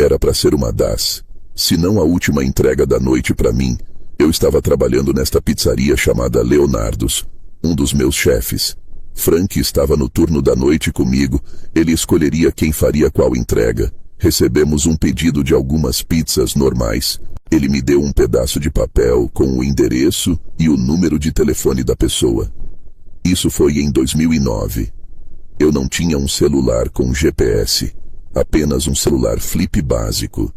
Era para ser uma das, se não a última entrega da noite para mim. Eu estava trabalhando nesta pizzaria chamada Leonardo's. Um dos meus chefes, Frank, estava no turno da noite comigo. Ele escolheria quem faria qual entrega. Recebemos um pedido de algumas pizzas normais. Ele me deu um pedaço de papel com o endereço e o número de telefone da pessoa. Isso foi em 2009. Eu não tinha um celular com GPS, apenas um celular flip básico.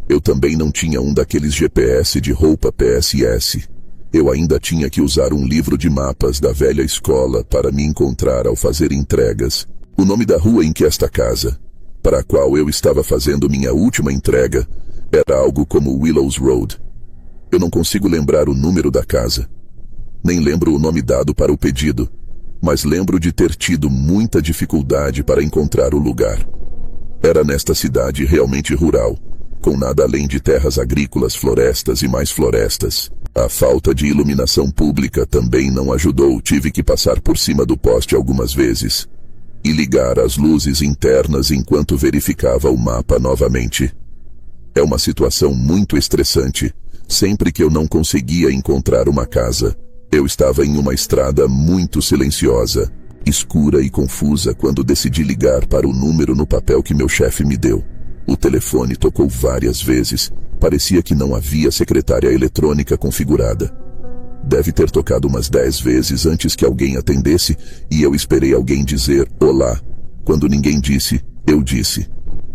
Eu também não tinha um daqueles GPS de roupa PSS. Eu ainda tinha que usar um livro de mapas da velha escola para me encontrar ao fazer entregas. O nome da rua em que esta casa, para a qual eu estava fazendo minha última entrega, era algo como Willows Road. Eu não consigo lembrar o número da casa. Nem lembro o nome dado para o pedido, mas lembro de ter tido muita dificuldade para encontrar o lugar. Era nesta cidade realmente rural, com nada além de terras agrícolas, florestas e mais florestas. A falta de iluminação pública também não ajudou. Tive que passar por cima do poste algumas vezes e ligar as luzes internas enquanto verificava o mapa novamente. É uma situação muito estressante. Sempre que eu não conseguia encontrar uma casa, eu estava em uma estrada muito silenciosa, escura e confusa quando decidi ligar para o número no papel que meu chefe me deu. O telefone tocou várias vezes. Parecia que não havia secretária eletrônica configurada. Deve ter tocado umas 10 vezes antes que alguém atendesse, e eu esperei alguém dizer olá. Quando ninguém disse, eu disse.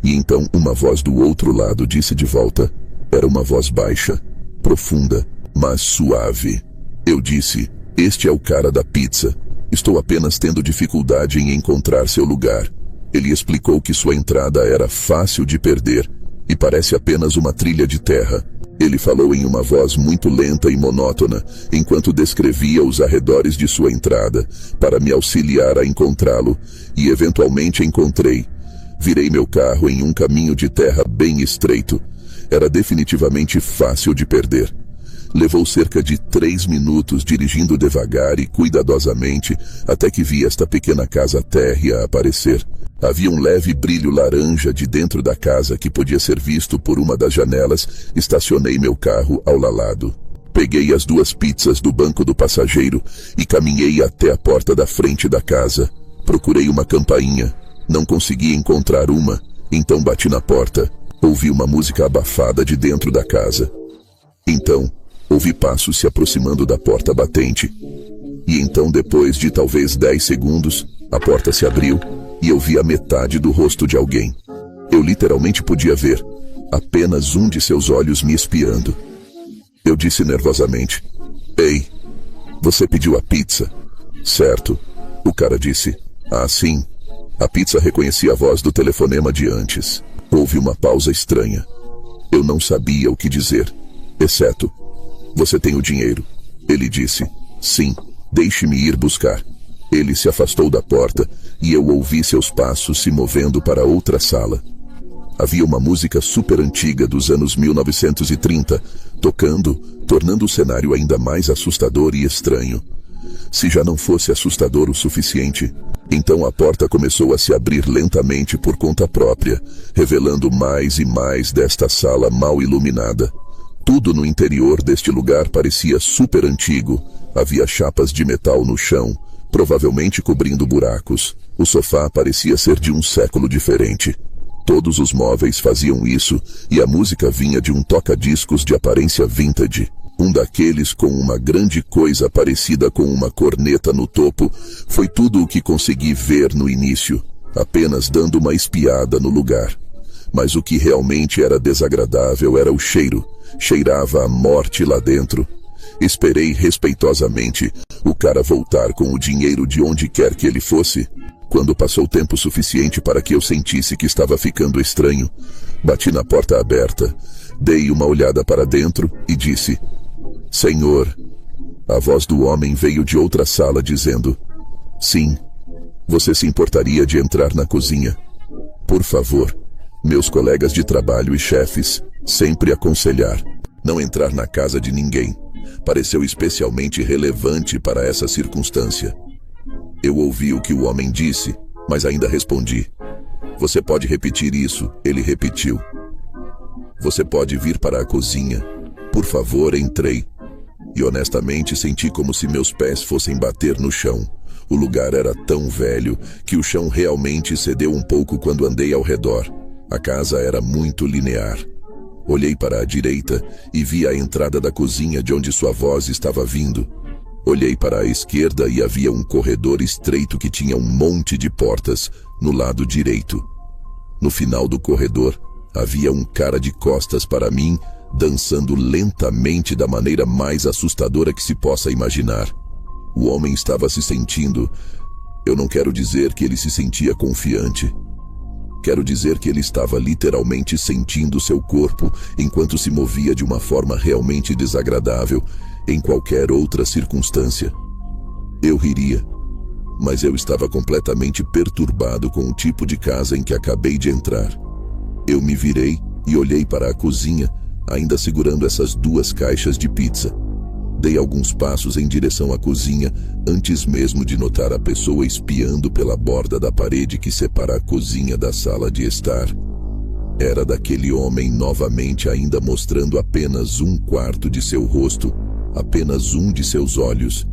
E então uma voz do outro lado disse de volta. Era uma voz baixa, profunda, mas suave. Eu disse, este é o cara da pizza. Estou apenas tendo dificuldade em encontrar seu lugar. Ele explicou que sua entrada era fácil de perder e parece apenas uma trilha de terra. Ele falou em uma voz muito lenta e monótona, enquanto descrevia os arredores de sua entrada, para me auxiliar a encontrá-lo, e eventualmente encontrei. Virei meu carro em um caminho de terra bem estreito. Era definitivamente fácil de perder. Levou cerca de 3 minutos dirigindo devagar e cuidadosamente, até que vi esta pequena casa térrea aparecer. Havia um leve brilho laranja de dentro da casa que podia ser visto por uma das janelas. Estacionei meu carro ao lado. Peguei as 2 pizzas do banco do passageiro e caminhei até a porta da frente da casa. Procurei uma campainha. Não consegui encontrar uma, então bati na porta. Ouvi uma música abafada de dentro da casa. Então, ouvi passos se aproximando da porta batente. E então, depois de talvez 10 segundos, a porta se abriu e eu vi a metade do rosto de alguém. Eu literalmente podia ver apenas um de seus olhos me espiando. Eu disse nervosamente, ei, você pediu a pizza? Certo. O cara disse, ah, sim. A pizza reconhecia a voz do telefonema de antes. Houve uma pausa estranha. Eu não sabia o que dizer, exceto, você tem o dinheiro? Ele disse, sim, deixe-me ir buscar. Ele se afastou da porta e eu ouvi seus passos se movendo para outra sala. Havia uma música super antiga dos anos 1930, tocando, tornando o cenário ainda mais assustador e estranho. Se já não fosse assustador o suficiente, então a porta começou a se abrir lentamente por conta própria, revelando mais e mais desta sala mal iluminada. Tudo no interior deste lugar parecia super antigo. Havia chapas de metal no chão, provavelmente cobrindo buracos. O sofá parecia ser de um século diferente. Todos os móveis faziam isso, e a música vinha de um toca-discos de aparência vintage. Um daqueles com uma grande coisa parecida com uma corneta no topo. Foi tudo o que consegui ver no início, apenas dando uma espiada no lugar. Mas o que realmente era desagradável era o cheiro. Cheirava a morte lá dentro. Esperei respeitosamente o cara voltar com o dinheiro de onde quer que ele fosse. Quando passou tempo suficiente para que eu sentisse que estava ficando estranho, bati na porta aberta, dei uma olhada para dentro e disse, Senhor. A voz do homem veio de outra sala dizendo, sim, você se importaria de entrar na cozinha? Por favor. Meus colegas de trabalho e chefes sempre aconselhar não entrar na casa de ninguém. Pareceu especialmente relevante para essa circunstância. Eu ouvi o que o homem disse, mas ainda respondi. Você pode repetir isso? Ele repetiu. Você pode vir para a cozinha? Por favor, entrei. E honestamente senti como se meus pés fossem bater no chão. O lugar era tão velho que o chão realmente cedeu um pouco quando andei ao redor. A casa era muito linear. Olhei para a direita e vi a entrada da cozinha de onde sua voz estava vindo. Olhei para a esquerda e havia um corredor estreito que tinha um monte de portas no lado direito. No final do corredor, havia um cara de costas para mim, dançando lentamente da maneira mais assustadora que se possa imaginar. O homem estava se sentindo... Eu não quero dizer que ele se sentia confiante. Quero dizer que ele estava literalmente sentindo seu corpo enquanto se movia de uma forma realmente desagradável em qualquer outra circunstância. Eu riria, mas eu estava completamente perturbado com o tipo de casa em que acabei de entrar. Eu me virei e olhei para a cozinha, ainda segurando essas 2 caixas de pizza. Dei alguns passos em direção à cozinha, antes mesmo de notar a pessoa espiando pela borda da parede que separa a cozinha da sala de estar. Era daquele homem novamente, ainda mostrando apenas 1/4 de seu rosto, apenas um de seus olhos,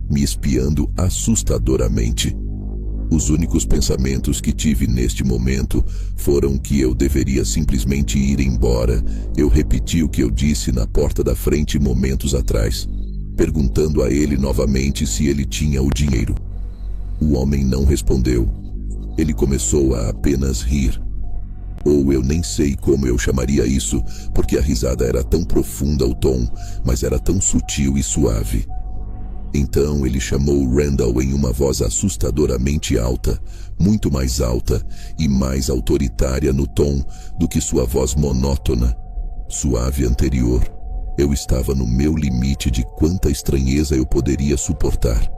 me espiando assustadoramente. Os únicos pensamentos que tive neste momento foram que eu deveria simplesmente ir embora. Eu repeti o que eu disse na porta da frente momentos atrás, perguntando a ele novamente se ele tinha o dinheiro. O homem não respondeu. Ele começou a apenas rir. Ou eu nem sei como eu chamaria isso, porque a risada era tão profunda o tom, mas era tão sutil e suave. Então ele chamou Randall em uma voz assustadoramente alta, muito mais alta e mais autoritária no tom do que sua voz monótona, suave anterior. Eu estava no meu limite de quanta estranheza eu poderia suportar.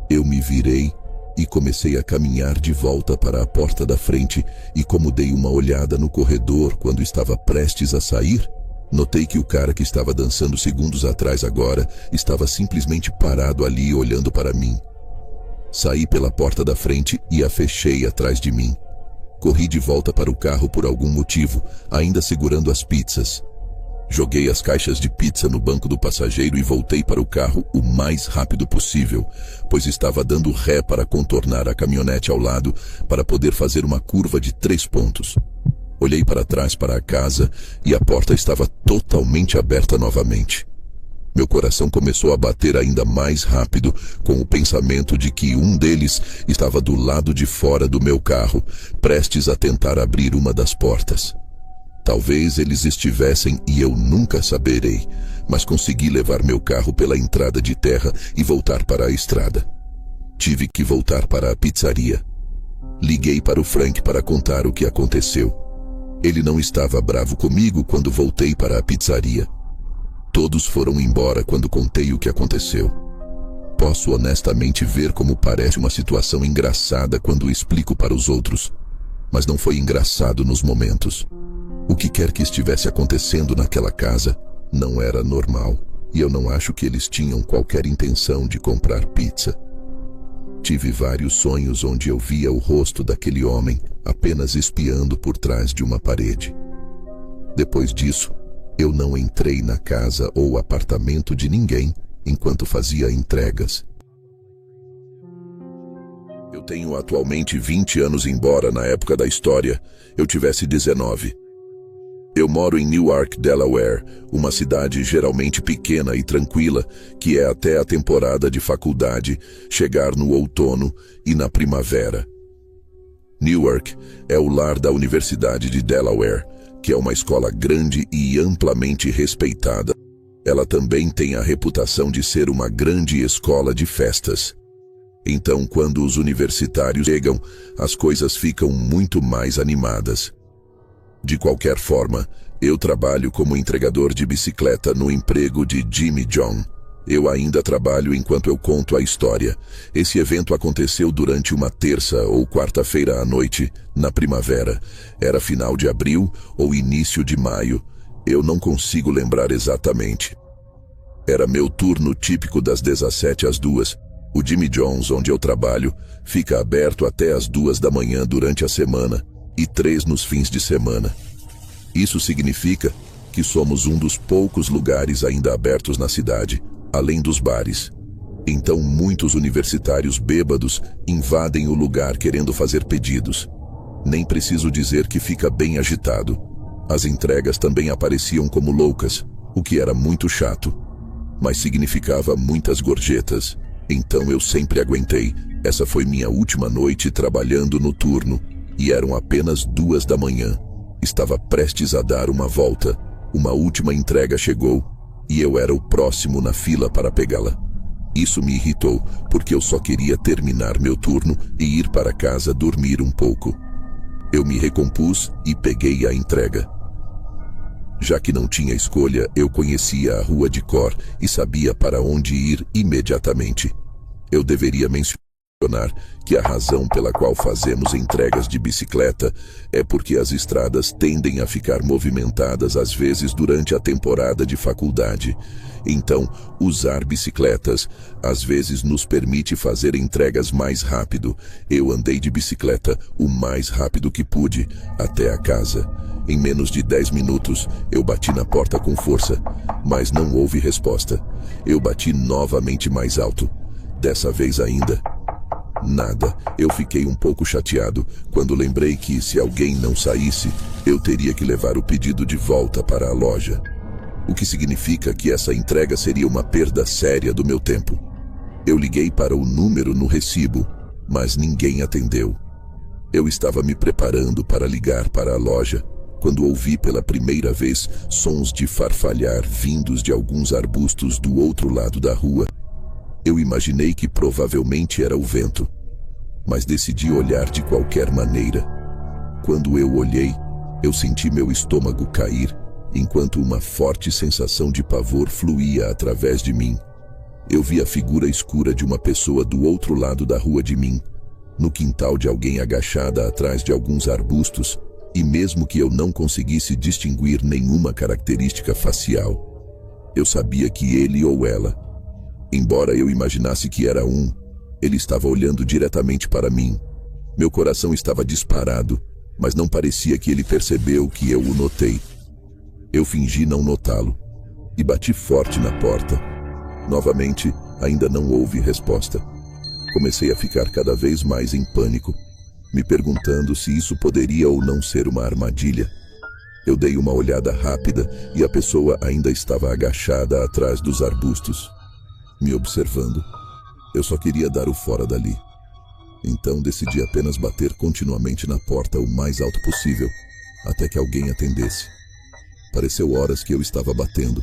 Eu me virei e comecei a caminhar de volta para a porta da frente, e como dei uma olhada no corredor quando estava prestes a sair, notei que o cara que estava dançando segundos atrás agora estava simplesmente parado ali olhando para mim. Saí pela porta da frente e a fechei atrás de mim. Corri de volta para o carro por algum motivo, ainda segurando as pizzas. Joguei as caixas de pizza no banco do passageiro e voltei para o carro o mais rápido possível, pois estava dando ré para contornar a caminhonete ao lado para poder fazer uma curva de 3 pontos. Olhei para trás para a casa e a porta estava totalmente aberta novamente. Meu coração começou a bater ainda mais rápido com o pensamento de que um deles estava do lado de fora do meu carro, prestes a tentar abrir uma das portas. Talvez eles estivessem e eu nunca saberei, mas consegui levar meu carro pela entrada de terra e voltar para a estrada. Tive que voltar para a pizzaria. Liguei para o Frank para contar o que aconteceu. Ele não estava bravo comigo quando voltei para a pizzaria. Todos foram embora quando contei o que aconteceu. Posso honestamente ver como parece uma situação engraçada quando explico para os outros, mas não foi engraçado nos momentos. O que quer que estivesse acontecendo naquela casa não era normal, e eu não acho que eles tinham qualquer intenção de comprar pizza. Tive vários sonhos onde eu via o rosto daquele homem apenas espiando por trás de uma parede. Depois disso, eu não entrei na casa ou apartamento de ninguém enquanto fazia entregas. Eu tenho atualmente 20 anos, embora na época da história eu tivesse 19. Eu moro em Newark, Delaware, uma cidade geralmente pequena e tranquila, que é até a temporada de faculdade chegar no outono e na primavera. Newark é o lar da Universidade de Delaware, que é uma escola grande e amplamente respeitada. Ela também tem a reputação de ser uma grande escola de festas. Então, quando os universitários chegam, as coisas ficam muito mais animadas. De qualquer forma, eu trabalho como entregador de bicicleta no emprego de Jimmy John. Eu ainda trabalho enquanto eu conto a história. Esse evento aconteceu durante uma terça ou quarta-feira à noite, na primavera. Era final de abril ou início de maio. Eu não consigo lembrar exatamente. Era meu turno típico das 17 às 2. O Jimmy John's, onde eu trabalho, fica aberto até às 2 da manhã durante a semana e 3 nos fins de semana. Isso significa que somos um dos poucos lugares ainda abertos na cidade, além dos bares. Então muitos universitários bêbados invadem o lugar querendo fazer pedidos. Nem preciso dizer que fica bem agitado. As entregas também apareciam como loucas, o que era muito chato, mas significava muitas gorjetas. Então eu sempre aguentei. Essa foi minha última noite trabalhando no turno, e eram apenas 2 da manhã. Estava prestes a dar uma volta. Uma última entrega chegou, e eu era o próximo na fila para pegá-la. Isso me irritou, porque eu só queria terminar meu turno e ir para casa dormir um pouco. Eu me recompus e peguei a entrega. Já que não tinha escolha, eu conhecia a rua de cor e sabia para onde ir imediatamente. Eu deveria mencionar que a razão pela qual fazemos entregas de bicicleta é porque as estradas tendem a ficar movimentadas às vezes durante a temporada de faculdade. Então, usar bicicletas às vezes nos permite fazer entregas mais rápido. Eu andei de bicicleta o mais rápido que pude até a casa. Em menos de 10 minutos, eu bati na porta com força, mas não houve resposta. Eu bati novamente mais alto. Dessa vez ainda, nada. Eu fiquei um pouco chateado quando lembrei que, se alguém não saísse, eu teria que levar o pedido de volta para a loja. O que significa que essa entrega seria uma perda séria do meu tempo. Eu liguei para o número no recibo, mas ninguém atendeu. Eu estava me preparando para ligar para a loja, quando ouvi pela primeira vez sons de farfalhar vindos de alguns arbustos do outro lado da rua. Eu imaginei que provavelmente era o vento, mas decidi olhar de qualquer maneira. Quando eu olhei, eu senti meu estômago cair, enquanto uma forte sensação de pavor fluía através de mim. Eu vi a figura escura de uma pessoa do outro lado da rua de mim, no quintal de alguém agachada atrás de alguns arbustos, e mesmo que eu não conseguisse distinguir nenhuma característica facial, eu sabia que ele ou ela, embora eu imaginasse que era ele estava olhando diretamente para mim. Meu coração estava disparado, mas não parecia que ele percebeu que eu o notei. Eu fingi não notá-lo e bati forte na porta. Novamente, ainda não houve resposta. Comecei a ficar cada vez mais em pânico, me perguntando se isso poderia ou não ser uma armadilha. Eu dei uma olhada rápida e a pessoa ainda estava agachada atrás dos arbustos, me observando. Eu só queria dar o fora dali. Então decidi apenas bater continuamente na porta o mais alto possível, até que alguém atendesse. Pareceu horas que eu estava batendo,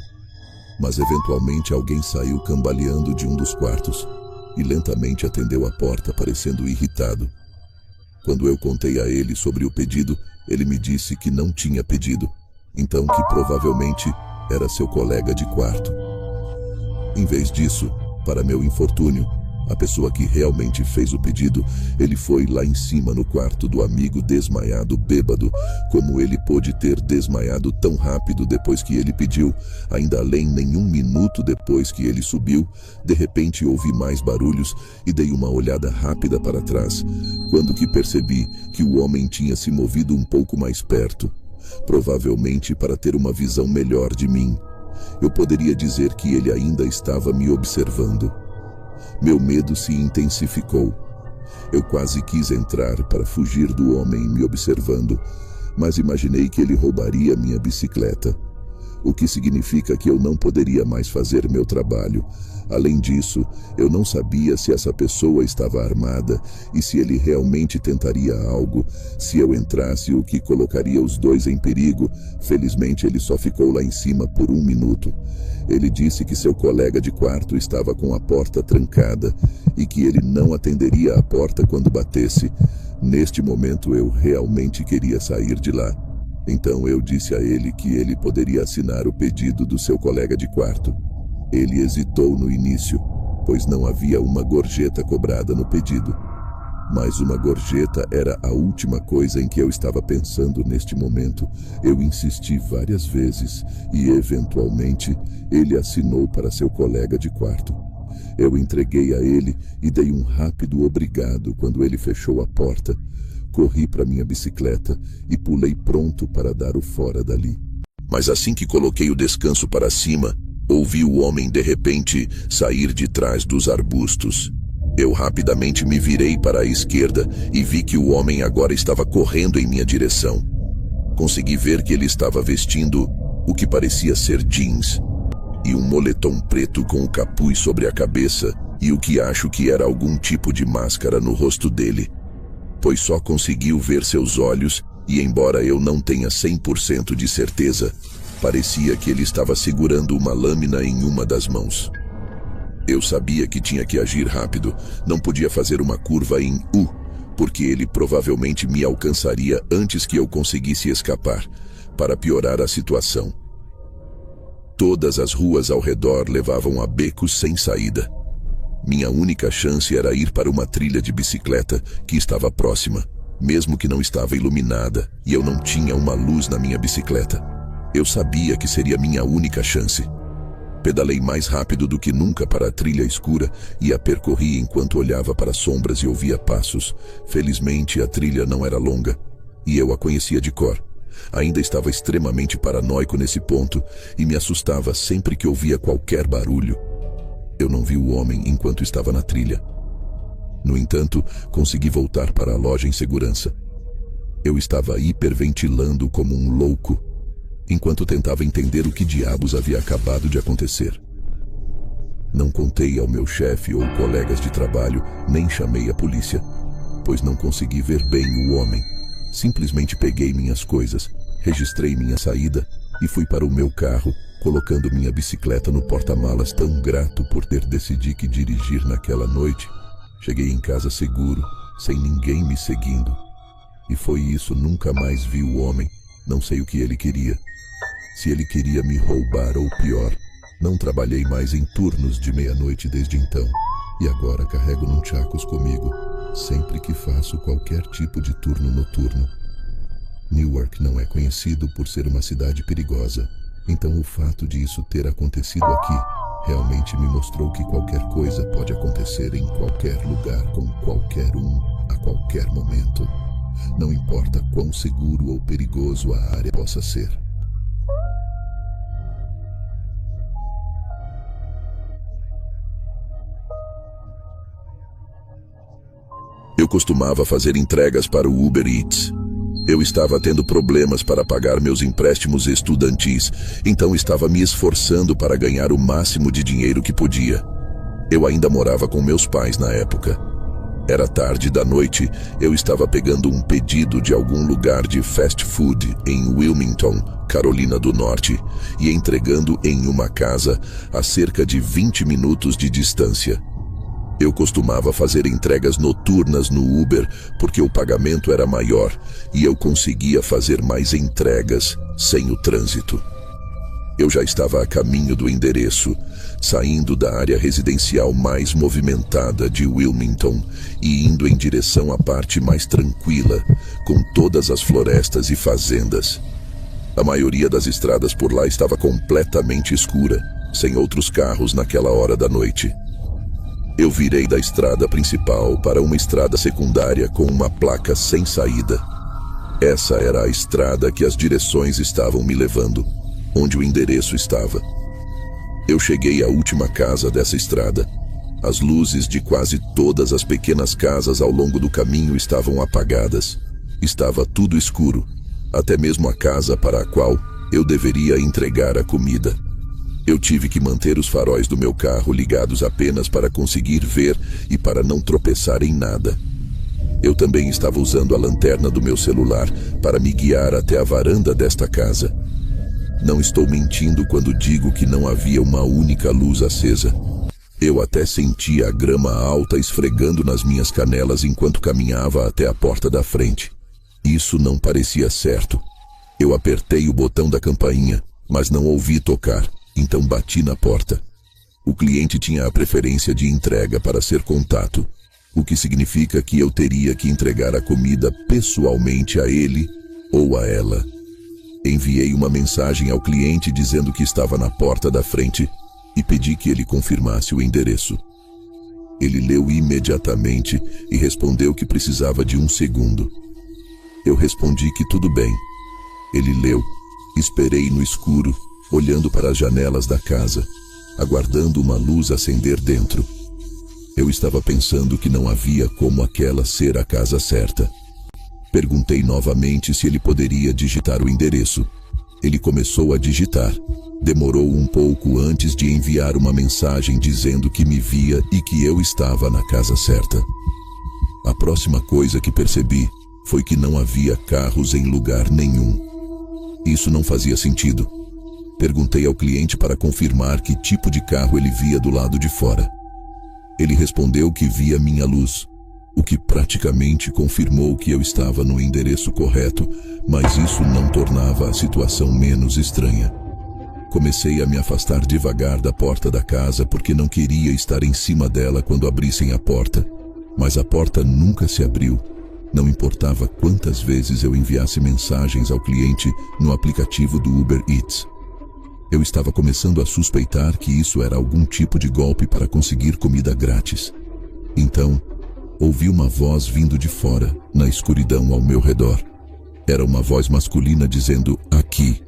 mas eventualmente alguém saiu cambaleando de um dos quartos e lentamente atendeu a porta, parecendo irritado. Quando eu contei a ele sobre o pedido, ele me disse que não tinha pedido, então que provavelmente era seu colega de quarto. Em vez disso, para meu infortúnio, a pessoa que realmente fez o pedido, ele foi lá em cima no quarto do amigo desmaiado bêbado. Como ele pôde ter desmaiado tão rápido depois que ele pediu, ainda além nenhum minuto depois que ele subiu, de repente ouvi mais barulhos e dei uma olhada rápida para trás, quando que percebi que o homem tinha se movido um pouco mais perto, provavelmente para ter uma visão melhor de mim. Eu poderia dizer que ele ainda estava me observando. Meu medo se intensificou. Eu quase quis entrar para fugir do homem me observando, mas imaginei que ele roubaria minha bicicleta, o que significa que eu não poderia mais fazer meu trabalho. Além disso, eu não sabia se essa pessoa estava armada e se ele realmente tentaria algo. Se eu entrasse, o que colocaria os dois em perigo. Felizmente, ele só ficou lá em cima por 1 minuto. Ele disse que seu colega de quarto estava com a porta trancada e que ele não atenderia a porta quando batesse. Neste momento, eu realmente queria sair de lá. Então eu disse a ele que ele poderia assinar o pedido do seu colega de quarto. Ele hesitou no início, pois não havia uma gorjeta cobrada no pedido. Mas uma gorjeta era a última coisa em que eu estava pensando neste momento. Eu insisti várias vezes e, eventualmente, ele assinou para seu colega de quarto. Eu entreguei a ele e dei um rápido obrigado quando ele fechou a porta. Corri para minha bicicleta e pulei pronto para dar o fora dali. Mas assim que coloquei o descanso para cima, ouvi o homem de repente sair de trás dos arbustos. Eu rapidamente me virei para a esquerda e vi que o homem agora estava correndo em minha direção. Consegui ver que ele estava vestindo o que parecia ser jeans e um moletom preto com o capuz sobre a cabeça e o que acho que era algum tipo de máscara no rosto dele, pois só conseguiu ver seus olhos e, embora eu não tenha 100% de certeza, parecia que ele estava segurando uma lâmina em uma das mãos. Eu sabia que tinha que agir rápido, não podia fazer uma curva em U, porque ele provavelmente me alcançaria antes que eu conseguisse escapar. Para piorar a situação, todas as ruas ao redor levavam a becos sem saída. Minha única chance era ir para uma trilha de bicicleta que estava próxima, mesmo que não estava iluminada, e eu não tinha uma luz na minha bicicleta. Eu sabia que seria minha única chance. Pedalei mais rápido do que nunca para a trilha escura e a percorri enquanto olhava para as sombras e ouvia passos. Felizmente, a trilha não era longa e eu a conhecia de cor. Ainda estava extremamente paranoico nesse ponto e me assustava sempre que ouvia qualquer barulho. Eu não vi o homem enquanto estava na trilha. No entanto, consegui voltar para a loja em segurança. Eu estava hiperventilando como um louco, enquanto tentava entender o que diabos havia acabado de acontecer. Não contei ao meu chefe ou colegas de trabalho, nem chamei a polícia, pois não consegui ver bem o homem. Simplesmente peguei minhas coisas, registrei minha saída e fui para o meu carro, colocando minha bicicleta no porta-malas, tão grato por ter decidido que dirigir naquela noite. Cheguei em casa seguro, sem ninguém me seguindo. E foi isso, nunca mais vi o homem. Não sei o que ele queria. Se ele queria me roubar ou pior, não trabalhei mais em turnos de meia-noite desde então. E agora carrego num chacos comigo, sempre que faço qualquer tipo de turno noturno. Newark não é conhecido por ser uma cidade perigosa, então o fato de isso ter acontecido aqui realmente me mostrou que qualquer coisa pode acontecer em qualquer lugar com qualquer um, a qualquer momento. Não importa quão seguro ou perigoso a área possa ser. Eu costumava fazer entregas para o Uber Eats. Eu estava tendo problemas para pagar meus empréstimos estudantis, então estava me esforçando para ganhar o máximo de dinheiro que podia. Eu ainda morava com meus pais na época. Era tarde da noite, eu estava pegando um pedido de algum lugar de fast food em Wilmington, Carolina do Norte, e entregando em uma casa a cerca de 20 minutos de distância. Eu costumava fazer entregas noturnas no Uber porque o pagamento era maior e eu conseguia fazer mais entregas sem o trânsito. Eu já estava a caminho do endereço, saindo da área residencial mais movimentada de Wilmington e indo em direção à parte mais tranquila, com todas as florestas e fazendas. A maioria das estradas por lá estava completamente escura, sem outros carros naquela hora da noite. Eu virei da estrada principal para uma estrada secundária com uma placa sem saída. Essa era a estrada que as direções estavam me levando, onde o endereço estava. Eu cheguei à última casa dessa estrada. As luzes de quase todas as pequenas casas ao longo do caminho estavam apagadas. Estava tudo escuro, até mesmo a casa para a qual eu deveria entregar a comida. Eu tive que manter os faróis do meu carro ligados apenas para conseguir ver e para não tropeçar em nada. Eu também estava usando a lanterna do meu celular para me guiar até a varanda desta casa. Não estou mentindo quando digo que não havia uma única luz acesa. Eu até sentia a grama alta esfregando nas minhas canelas enquanto caminhava até a porta da frente. Isso não parecia certo. Eu apertei o botão da campainha, mas não ouvi tocar. Então bati na porta. O cliente tinha a preferência de entrega para ser contato, o que significa que eu teria que entregar a comida pessoalmente a ele ou a ela. Enviei uma mensagem ao cliente dizendo que estava na porta da frente e pedi que ele confirmasse o endereço. Ele leu imediatamente e respondeu que precisava de 1 segundo. Eu respondi que tudo bem. Ele leu. Esperei no escuro, olhando para as janelas da casa, aguardando uma luz acender dentro. Eu estava pensando que não havia como aquela ser a casa certa. Perguntei novamente se ele poderia digitar o endereço. Ele começou a digitar. Demorou um pouco antes de enviar uma mensagem dizendo que me via e que eu estava na casa certa. A próxima coisa que percebi foi que não havia carros em lugar nenhum. Isso não fazia sentido. Perguntei ao cliente para confirmar que tipo de carro ele via do lado de fora. Ele respondeu que via minha luz, o que praticamente confirmou que eu estava no endereço correto, mas isso não tornava a situação menos estranha. Comecei a me afastar devagar da porta da casa porque não queria estar em cima dela quando abrissem a porta, mas a porta nunca se abriu. Não importava quantas vezes eu enviasse mensagens ao cliente no aplicativo do Uber Eats. Eu estava começando a suspeitar que isso era algum tipo de golpe para conseguir comida grátis. Então, ouvi uma voz vindo de fora, na escuridão ao meu redor. Era uma voz masculina dizendo, aqui.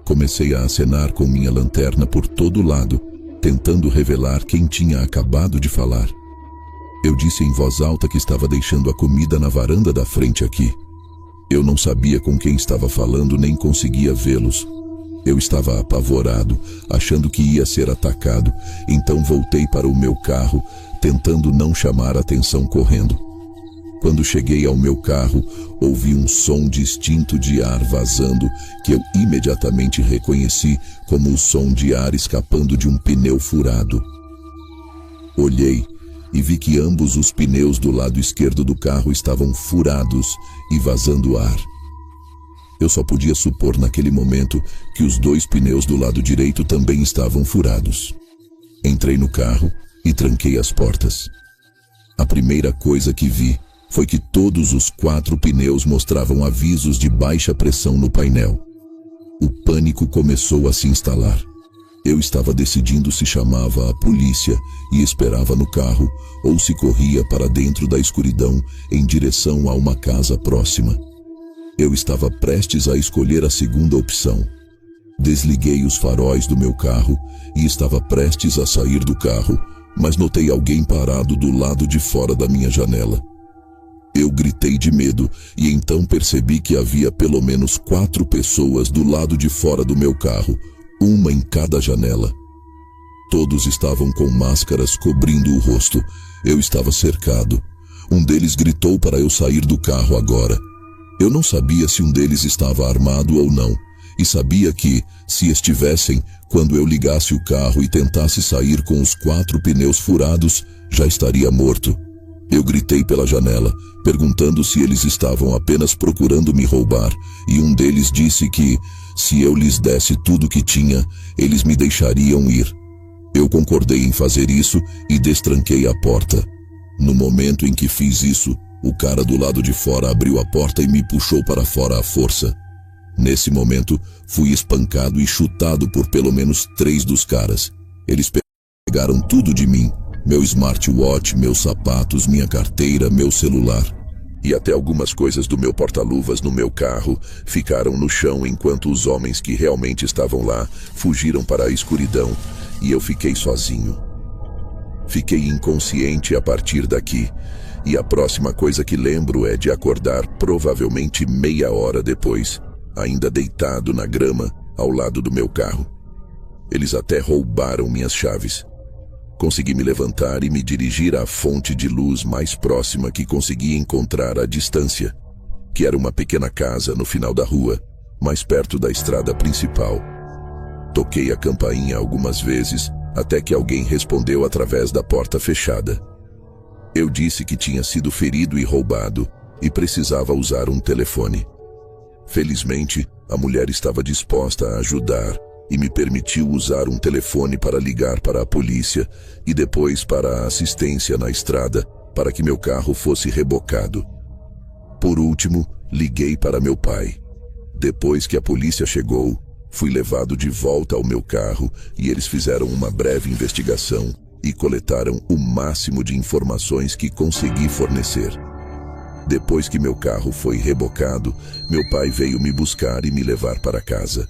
Comecei a acenar com minha lanterna por todo lado, tentando revelar quem tinha acabado de falar. Eu disse em voz alta que estava deixando a comida na varanda da frente aqui. Eu não sabia com quem estava falando nem conseguia vê-los. Eu estava apavorado, achando que ia ser atacado, então voltei para o meu carro, tentando não chamar atenção correndo. Quando cheguei ao meu carro, ouvi um som distinto de ar vazando que eu imediatamente reconheci como o som de ar escapando de um pneu furado. Olhei e vi que ambos os pneus do lado esquerdo do carro estavam furados e vazando ar. Eu só podia supor naquele momento que os 2 pneus do lado direito também estavam furados. Entrei no carro e tranquei as portas. A primeira coisa que vi foi que todos os 4 pneus mostravam avisos de baixa pressão no painel. O pânico começou a se instalar. Eu estava decidindo se chamava a polícia e esperava no carro ou se corria para dentro da escuridão em direção a uma casa próxima. Eu estava prestes a escolher a segunda opção. Desliguei os faróis do meu carro e estava prestes a sair do carro, mas notei alguém parado do lado de fora da minha janela. Eu gritei de medo e então percebi que havia pelo menos 4 pessoas do lado de fora do meu carro, uma em cada janela. Todos estavam com máscaras cobrindo o rosto. Eu estava cercado. Um deles gritou para eu sair do carro agora. Eu não sabia se um deles estava armado ou não, e sabia que, se estivessem, quando eu ligasse o carro e tentasse sair com os 4 pneus furados, já estaria morto. Eu gritei pela janela, perguntando se eles estavam apenas procurando me roubar, e um deles disse que, se eu lhes desse tudo que tinha, eles me deixariam ir. Eu concordei em fazer isso e destranquei a porta. No momento em que fiz isso, o cara do lado de fora abriu a porta e me puxou para fora à força. Nesse momento, fui espancado e chutado por pelo menos 3 dos caras. Eles pegaram tudo de mim, meu smartwatch, meus sapatos, minha carteira, meu celular. E até algumas coisas do meu porta-luvas no meu carro ficaram no chão enquanto os homens que realmente estavam lá fugiram para a escuridão e eu fiquei sozinho. Fiquei inconsciente a partir daqui. E a próxima coisa que lembro é de acordar provavelmente meia hora depois, ainda deitado na grama ao lado do meu carro. Eles até roubaram minhas chaves. Consegui me levantar e me dirigir à fonte de luz mais próxima que consegui encontrar à distância, que era uma pequena casa no final da rua, mais perto da estrada principal. Toquei a campainha algumas vezes, até que alguém respondeu através da porta fechada. Eu disse que tinha sido ferido e roubado e precisava usar um telefone. Felizmente, a mulher estava disposta a ajudar e me permitiu usar um telefone para ligar para a polícia e depois para a assistência na estrada para que meu carro fosse rebocado. Por último, liguei para meu pai. Depois que a polícia chegou, fui levado de volta ao meu carro e eles fizeram uma breve investigação e coletaram o máximo de informações que consegui fornecer. Depois que meu carro foi rebocado, meu pai veio me buscar e me levar para casa.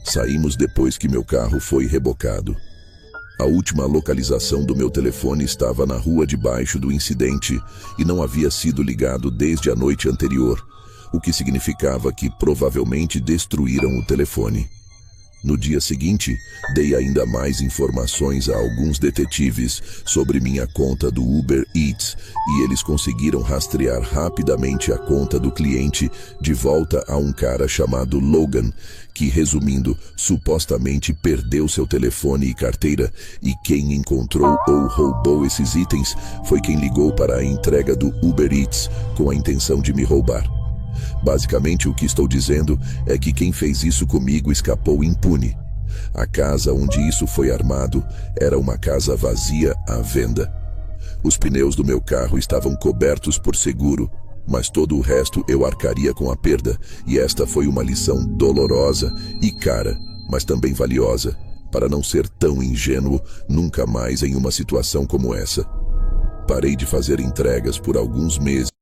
Saímos depois que meu carro foi rebocado. A última localização do meu telefone estava na rua debaixo do incidente e não havia sido ligado desde a noite anterior, o que significava que provavelmente destruíram o telefone. No dia seguinte, dei ainda mais informações a alguns detetives sobre minha conta do Uber Eats e eles conseguiram rastrear rapidamente a conta do cliente de volta a um cara chamado Logan, que, resumindo, supostamente perdeu seu telefone e carteira, e quem encontrou ou roubou esses itens foi quem ligou para a entrega do Uber Eats com a intenção de me roubar. Basicamente, o que estou dizendo é que quem fez isso comigo escapou impune. A casa onde isso foi armado era uma casa vazia à venda. Os pneus do meu carro estavam cobertos por seguro, mas todo o resto eu arcaria com a perda, e esta foi uma lição dolorosa e cara, mas também valiosa, para não ser tão ingênuo nunca mais em uma situação como essa. Parei de fazer entregas por alguns meses.